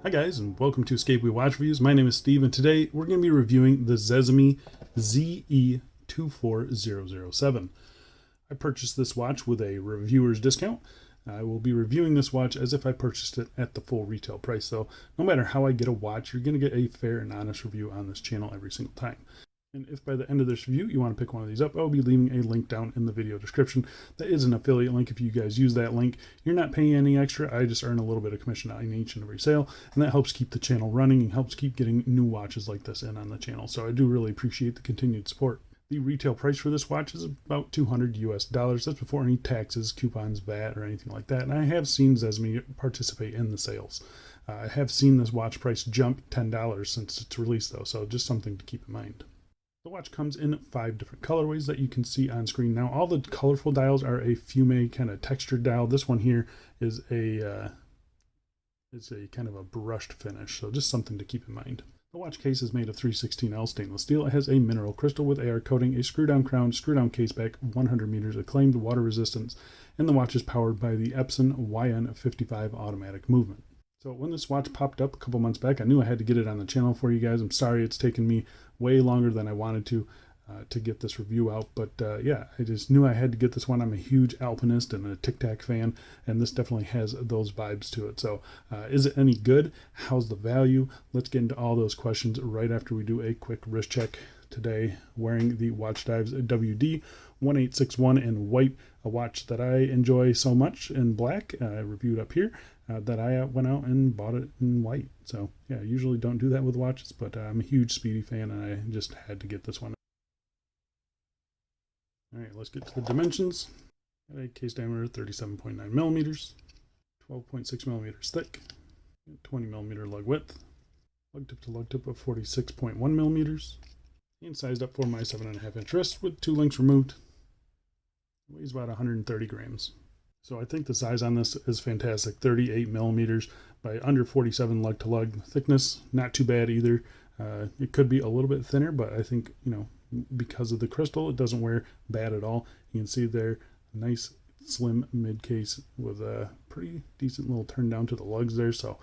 Hi guys, and welcome to Seiko Be Watch Reviews. My name is Steve, and today we're going to be reviewing the Zezame Ze24007. I purchased this watch with a reviewer's discount. I will be reviewing this watch as if I purchased it at the full retail price, though. No matter how I get a watch, you're going to get a fair and honest review on this channel every single time. And if by the end of this review you want to pick one of these up, I'll be leaving a link down in the video description. That is an affiliate link. If you guys use that link, you're not paying any extra. I just earn a little bit of commission on each and every sale, and that helps keep the channel running and helps keep getting new watches like this in on the channel. So I do really appreciate the continued support. The retail price for this watch is about $200 US. That's before any taxes, coupons, VAT, or anything like that. And I have seen Zezame participate in the sales. I have seen this watch price jump $10 since its release, though, so just something to keep in mind. The watch comes in 5 different colorways that you can see on screen now. All the colorful dials are a fume kind of textured dial. This one here is a kind of a brushed finish, so just something to keep in mind. The watch case is made of 316L stainless steel. It has a mineral crystal with AR coating, a screw-down crown, screw-down case back, 100 meters acclaimed water resistance, and the watch is powered by the Epson YN55 automatic movement. So when this watch popped up a couple months back, I knew I had to get it on the channel for you guys. I'm sorry it's taken me way longer than I wanted to get this review out. But yeah, I just knew I had to get this one. I'm a huge alpinist and a TicTac fan, and this definitely has those vibes to it. So is it any good? How's the value? Let's get into all those questions right after we do a quick wrist check. Today, wearing the Watch Dives WD-1861 in white, a watch that I enjoy so much in black. I reviewed up here that I went out and bought it in white. So yeah, I usually don't do that with watches, but I'm a huge Speedy fan, and I just had to get this one. All right, let's get to the dimensions. Got a case diameter 37.9 millimeters, 12.6 millimeters thick, 20 millimeter lug width, lug tip to lug tip of 46.1 millimeters. And sized up for my 7.5 inch wrist with 2 links removed. It weighs about 130 grams. So I think the size on this is fantastic. 38 millimeters by under 47 lug to lug thickness. Not too bad either. It could be a little bit thinner, but I think, you know, because of the crystal, it doesn't wear bad at all. You can see there, nice slim mid case with a pretty decent little turn down to the lugs there. So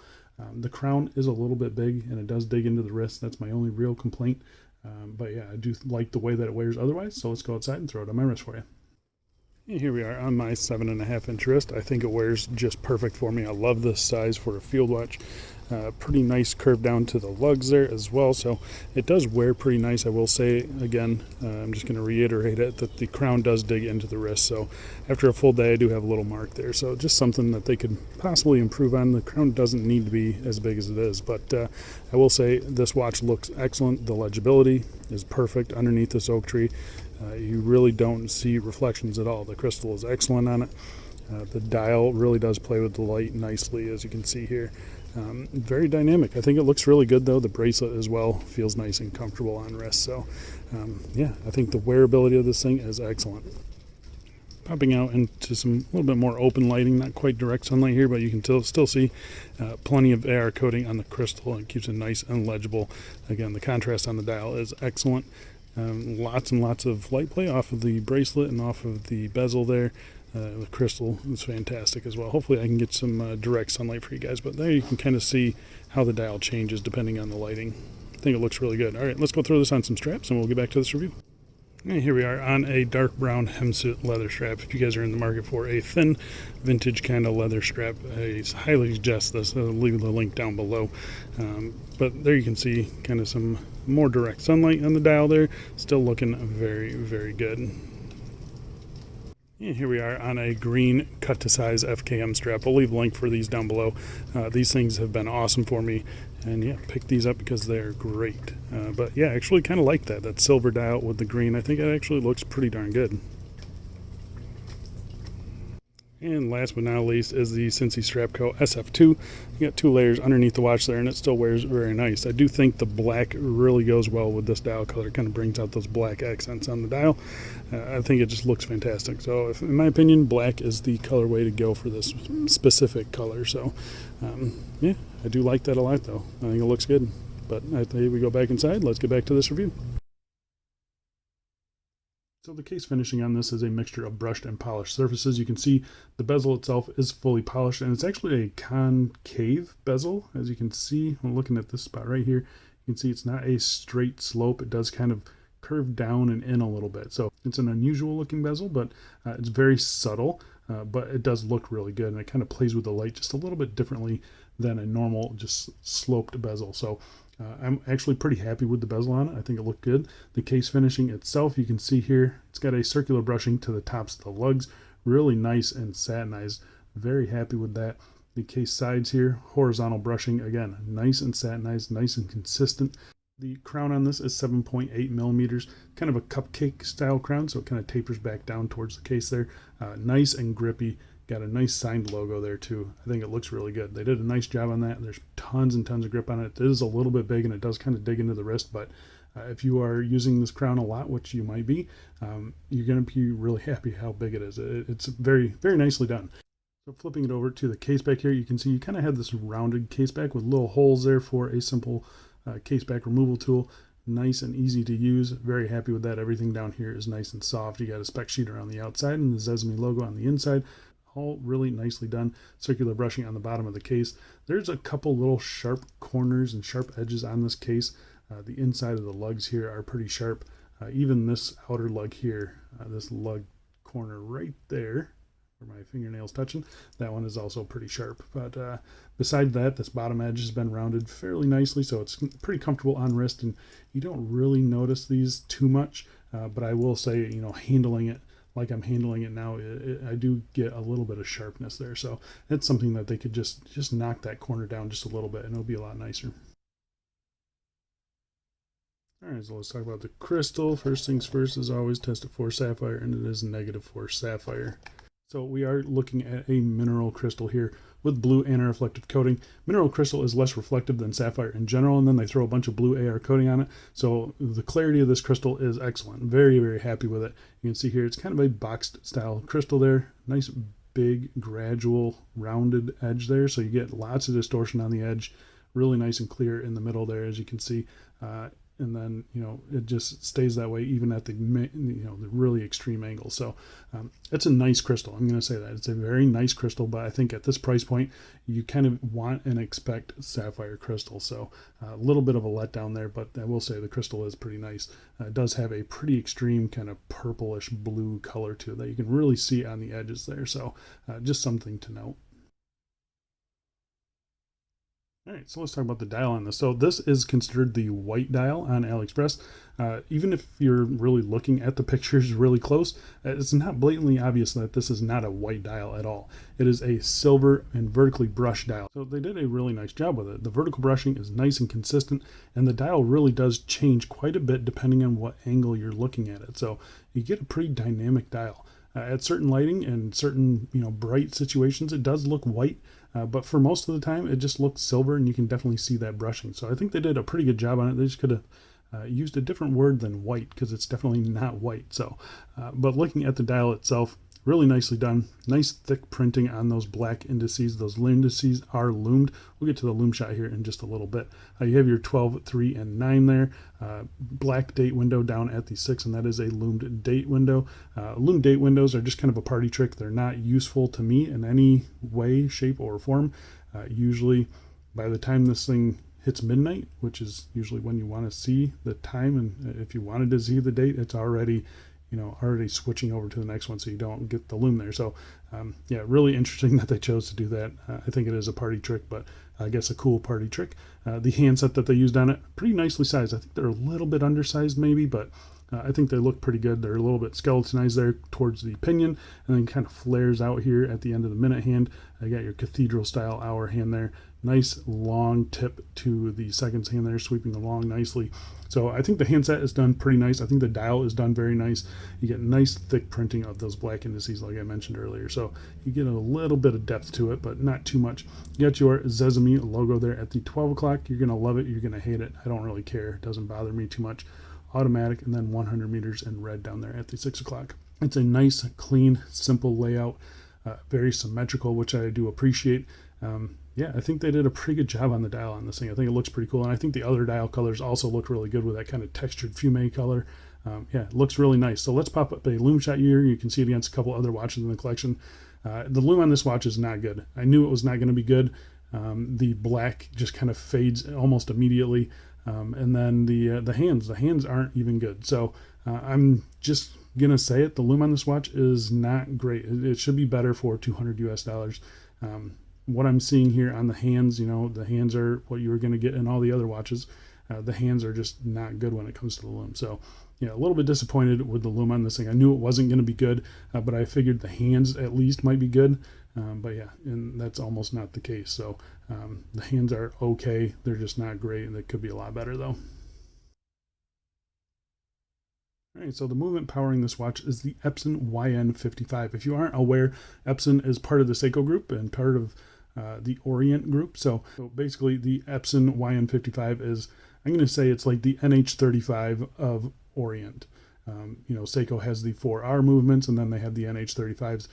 the crown is a little bit big and it does dig into the wrist. That's my only real complaint. But yeah, I do like the way that it wears otherwise, so let's go outside and throw it on my wrist for you. And here we are on my 7.5 inch wrist. I think it wears just perfect for me. I love this size for a field watch. Pretty nice curve down to the lugs there as well, so it does wear pretty nice. I will say again, I'm just going to reiterate it, that the crown does dig into the wrist, so after a full day I do have a little mark there, so just something that they could possibly improve on. The crown doesn't need to be as big as it is, but I will say this watch looks excellent. The legibility is perfect underneath this oak tree. You really don't see reflections at all. The crystal is excellent on it. The dial really does play with the light nicely, as you can see here. Very dynamic. I think it looks really good, though. The bracelet as well feels nice and comfortable on wrist. So yeah, I think the wearability of this thing is excellent. Popping out into some little bit more open lighting, not quite direct sunlight here, but you can still see plenty of AR coating on the crystal, and it keeps it nice and legible. Again, the contrast on the dial is excellent. Lots and lots of light play off of the bracelet and off of the bezel there. The crystal is fantastic as well. Hopefully I can get some direct sunlight for you guys, but there you can kind of see how the dial changes depending on the lighting. I think it looks really good. All right, let's go throw this on some straps and we'll get back to this review. And here we are on a dark brown hemsit leather strap. If you guys are in the market for a thin vintage kind of leather strap, I highly suggest this. I'll leave the link down below. But there you can see kind of some more direct sunlight on the dial there. Still looking very, very good. And here we are on a green cut to size FKM strap. I'll leave a link for these down below. These things have been awesome for me, and yeah, pick these up because they're great. But yeah, I actually kind of like that silver dial with the green. I think it actually looks pretty darn good. And last but not least is the Cincy Strapco SF2. You got 2 layers underneath the watch there, and it still wears very nice. I do think the black really goes well with this dial color. It kind of brings out those black accents on the dial. I think it just looks fantastic. So in my opinion, black is the colorway to go for this specific color. So yeah, I do like that a lot, though. I think it looks good. But I think we go back inside. Let's get back to this review. So the case finishing on this is a mixture of brushed and polished surfaces. You can see the bezel itself is fully polished, and it's actually a concave bezel. As you can see, I'm looking at this spot right here. You can see it's not a straight slope. It does kind of curve down and in a little bit. So it's an unusual looking bezel, but it's very subtle, but it does look really good, and it kind of plays with the light just a little bit differently than a normal just sloped bezel. So I'm actually pretty happy with the bezel on it. I think it looked good. The case finishing itself, you can see here, it's got a circular brushing to the tops of the lugs. Really nice and satinized. Very happy with that. The case sides here, horizontal brushing. Again, nice and satinized, nice and consistent. The crown on this is 7.8 millimeters, kind of a cupcake style crown, so it kind of tapers back down towards the case there. Nice and grippy. Got a nice signed logo there too. I think it looks really good. They did a nice job on that. There's tons and tons of grip on it. It is a little bit big and it does kind of dig into the wrist, but if you are using this crown a lot, which you might be, you're going to be really happy how big it is. It's very, very nicely done. So flipping it over to the case back here, you can see you kind of have this rounded case back with little holes there for a simple case back removal tool. Nice and easy to use. Very happy with that. Everything down here is nice and soft. You got a spec sheet around the outside and the Zezame logo on the inside. All really nicely done. Circular brushing on the bottom of the case. There's a couple little sharp corners and sharp edges on this case. The inside of the lugs here are pretty sharp. Even this outer lug here, this lug corner right there, where my fingernail's touching, that one is also pretty sharp. But beside that, this bottom edge has been rounded fairly nicely, so it's pretty comfortable on wrist, and you don't really notice these too much. But I will say, you know, handling it like I'm handling it now, I do get a little bit of sharpness there. So it's something that they could just knock that corner down just a little bit, and it'll be a lot nicer. All right, so let's talk about the crystal. First things first, as always, test it for sapphire, and it is negative for sapphire. So we are looking at a mineral crystal here with blue anti-reflective coating. Mineral crystal is less reflective than sapphire in general, and then they throw a bunch of blue AR coating on it. So the clarity of this crystal is excellent. Very, very happy with it. You can see here, it's kind of a boxed style crystal there. Nice, big, gradual, rounded edge there. So you get lots of distortion on the edge. Really nice and clear in the middle there, as you can see. And then, you know, it just stays that way even at the, you know, the really extreme angle. So it's a nice crystal. I'm going to say that. It's a very nice crystal, but I think at this price point, you kind of want and expect sapphire crystal. So a little bit of a letdown there, but I will say the crystal is pretty nice. It does have a pretty extreme kind of purplish blue color to it that you can really see on the edges there. So just something to note. All right, so let's talk about the dial on this. So this is considered the white dial on AliExpress. Even if you're really looking at the pictures really close, it's not blatantly obvious that this is not a white dial at all. It is a silver and vertically brushed dial. So they did a really nice job with it. The vertical brushing is nice and consistent, and the dial really does change quite a bit depending on what angle you're looking at it. So you get a pretty dynamic dial. At certain lighting and certain, you know, bright situations, it does look white. But for most of the time, it just looks silver, and you can definitely see that brushing. So I think they did a pretty good job on it. They just could have used a different word than white, because it's definitely not white. So, but looking at the dial itself, really nicely done. Nice thick printing on those black indices. Those indices are loomed. We'll get to the Lume Shot here in just a little bit. You have your 12, 3, and 9 there. Black date window down at the 6, and that is a loomed date window. Loomed date windows are just kind of a party trick. They're not useful to me in any way, shape, or form. Usually by the time this thing hits midnight, which is usually when you want to see the time, and if you wanted to see the date, it's already, you know, already switching over to the next one, so you don't get the lume there. So yeah, really interesting that they chose to do that. I think it is a party trick, but I guess a cool party trick. The handset that they used on it, pretty nicely sized. I think they're a little bit undersized maybe, but I think they look pretty good. They're a little bit skeletonized there towards the pinion, and then kind of flares out here at the end of the minute hand. I got your cathedral style hour hand there. Nice long tip to the seconds hand there, sweeping along nicely. So I think the handset is done pretty nice. I think the dial is done very nice. You get nice thick printing of those black indices like I mentioned earlier. So you get a little bit of depth to it, but not too much. You got your Zezame logo there at the 12 o'clock. You're going to love it. You're going to hate it. I don't really care. It doesn't bother me too much. Automatic, and then 100 meters in red down there at the 6 o'clock. It's a nice, clean, simple layout. Very symmetrical, which I do appreciate. Yeah, I think they did a pretty good job on the dial on this thing. I think it looks pretty cool, and I think the other dial colors also look really good with that kind of textured fume color. Yeah, it looks really nice. So let's pop up a Lume Shot here. You can see it against a couple other watches in the collection. The lume on this watch is not good. I knew it was not going to be good. The black just kind of fades almost immediately. And then the hands aren't even good. So I'm just gonna say it. The lume on this watch is not great. It should be better for $200 US. What I'm seeing here on the hands, you know, the hands are what you were going to get in all the other watches. The hands are just not good when it comes to the lume. So, yeah, a little bit disappointed with the lume on this thing. I knew it wasn't going to be good, but I figured the hands at least might be good. But yeah, and that's almost not the case. So the hands are okay. They're just not great, and they could be a lot better though. All right, so the movement powering this watch is the Epson YN55. If you aren't aware, Epson is part of the Seiko group and part of the Orient group. So basically the Epson YN55 is, I'm going to say it's like the NH35 of Orient. You know, Seiko has the 4R movements, and then they have the NH35s.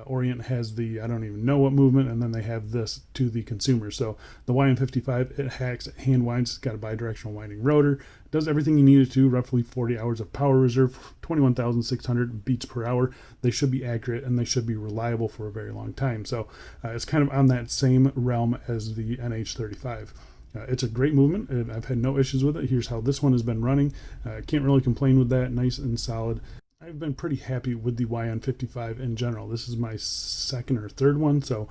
Orient has the, I don't even know what movement, and then they have this to the consumer. So the YN55, it hacks, it hand winds, it's got a bidirectional winding rotor, it does everything you need it to, roughly 40 hours of power reserve, 21,600 beats per hour. They should be accurate, and they should be reliable for a very long time. So it's kind of on that same realm as the NH35. It's a great movement, and I've had no issues with it. Here's how this one has been running. Can't really complain with that, nice and solid. I've been pretty happy with the YN55 in general. This is my second or third one, so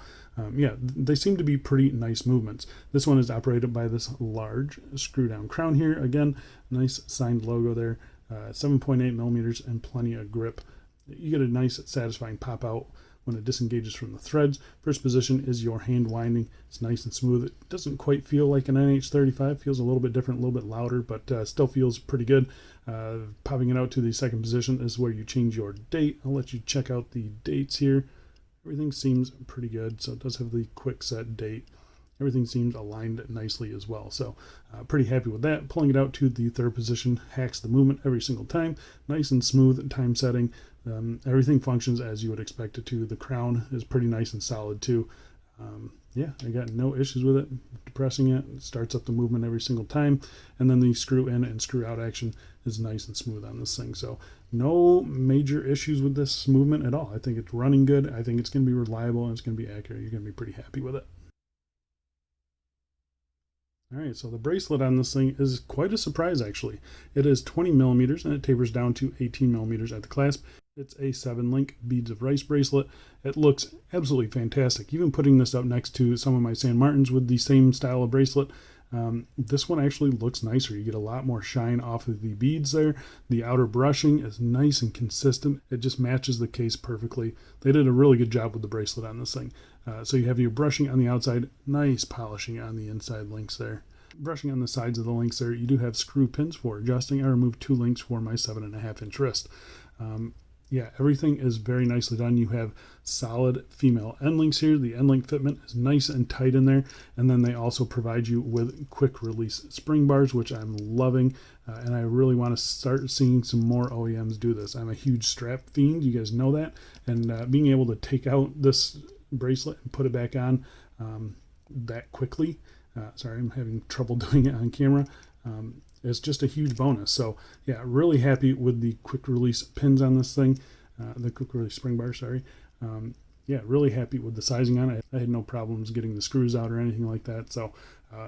yeah, they seem to be pretty nice movements. This one is operated by this large screw down crown here. Again, nice signed logo there, 7.8 millimeters and plenty of grip. You get a nice satisfying pop out when it disengages from the threads. First position is your hand winding. It's nice and smooth. It doesn't quite feel like an NH35. Feels a little bit different, a little bit louder, but still feels pretty good. Popping it out to the second position is where you change your date. I'll let you check out the dates here. Everything seems pretty good. So it does have the quick set date. Everything seems aligned nicely as well. So pretty happy with that. Pulling it out to the third position hacks the movement every single time. Nice and smooth time setting. Everything functions as you would expect it to. The crown is pretty nice and solid too. Yeah, I got no issues with it. Depressing it starts up the movement every single time. And then the screw in and screw out action is nice and smooth on this thing. So no major issues with this movement at all. I think it's running good. I think it's going to be reliable and it's going to be accurate. You're going to be pretty happy with it. All right, so the bracelet on this thing is quite a surprise, actually. It is 20 millimeters and it tapers down to 18 millimeters at the clasp. It's a 7-link beads of rice bracelet. It looks absolutely fantastic. Even putting this up next to some of my San Martins with the same style of bracelet, this one actually looks nicer. You get a lot more shine off of the beads there. The outer brushing is nice and consistent. It just matches the case perfectly. They did a really good job with the bracelet on this thing. So you have your brushing on the outside, nice polishing on the inside links there. Brushing on the sides of the links there, you do have screw pins for adjusting. I removed 2 links for my 7.5-inch wrist. Yeah, everything is very nicely done. You have solid female end links here. The end link fitment is nice and tight in there. And then they also provide you with quick release spring bars, which I'm loving. And I really want to start seeing some more OEMs do this. I'm a huge strap fiend. You guys know that. And being able to take out this bracelet and put it back on that quickly. Sorry, I'm having trouble doing it on camera. It's just a huge bonus. So yeah, really happy with the quick release pins on this thing, the quick release spring bar, sorry. Yeah, really happy with the sizing on it. I had no problems getting the screws out or anything like that. So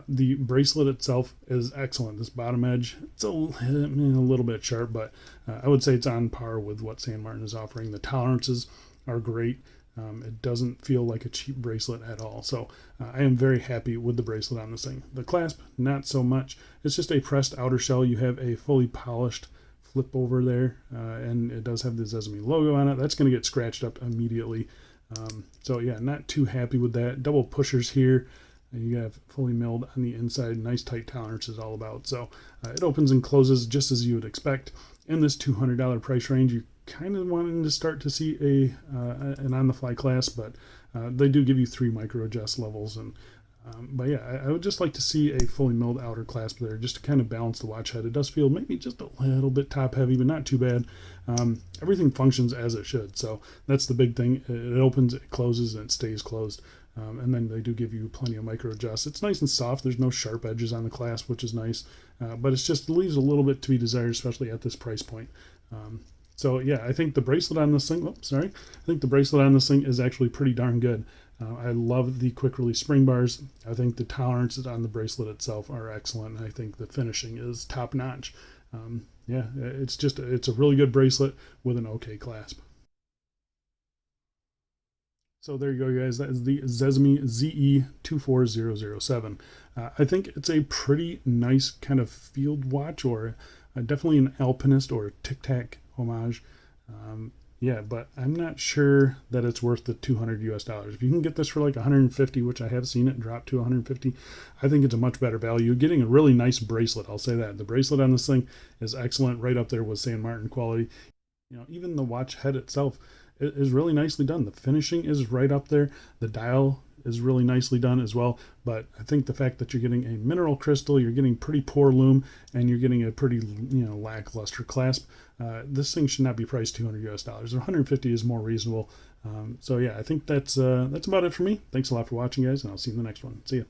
the bracelet itself is excellent. This bottom edge, it's a little bit sharp, but I would say it's on par with what San Martin is offering. The tolerances are great. It doesn't feel like a cheap bracelet at all. So I am very happy with the bracelet on this thing. The clasp, not so much. It's just a pressed outer shell. You have a fully polished flip over there, and it does have the Zezame logo on it. That's going to get scratched up immediately. So yeah, not too happy with that. Double pushers here. And you have fully milled on the inside. Nice tight tolerances all about. So it opens and closes just as you would expect. In this $200 price range, you kind of wanting to start to see an on-the-fly clasp, but they do give you 3 micro adjust levels. And but yeah, I would just like to see a fully milled outer clasp there, just to kind of balance the watch head. It does feel maybe just a little bit top heavy, but not too bad. Everything functions as it should, so that's the big thing. It opens, it closes, and it stays closed. And then they do give you plenty of micro adjusts. It's nice and soft. There's no sharp edges on the clasp, which is nice. But it's just, it leaves a little bit to be desired, especially at this price point. So yeah, I think the bracelet on this thing, I think the bracelet on this thing is actually pretty darn good. I love the quick release spring bars. I think the tolerances on the bracelet itself are excellent. I think the finishing is top notch. Yeah, it's a really good bracelet with an okay clasp. So there you go, guys. That is the Zezame Ze24007. I think it's a pretty nice kind of field watch, or definitely an alpinist or TicTac homage. Yeah, but I'm not sure that it's worth the $200 US. If you can get this for like 150, which I have seen it drop to 150, I think it's a much better value. You're getting a really nice bracelet. I'll say that. The bracelet on this thing is excellent, right up there with San Martin quality. You know, even the watch head itself is really nicely done. The finishing is right up there. The dial is really nicely done as well. But I think the fact that you're getting a mineral crystal, you're getting pretty poor lume, and you're getting a pretty, lackluster clasp, this thing should not be priced $200 US. 150 is more reasonable. So yeah, I think that's about it for me. Thanks a lot for watching, guys, and I'll see you in the next one. See ya.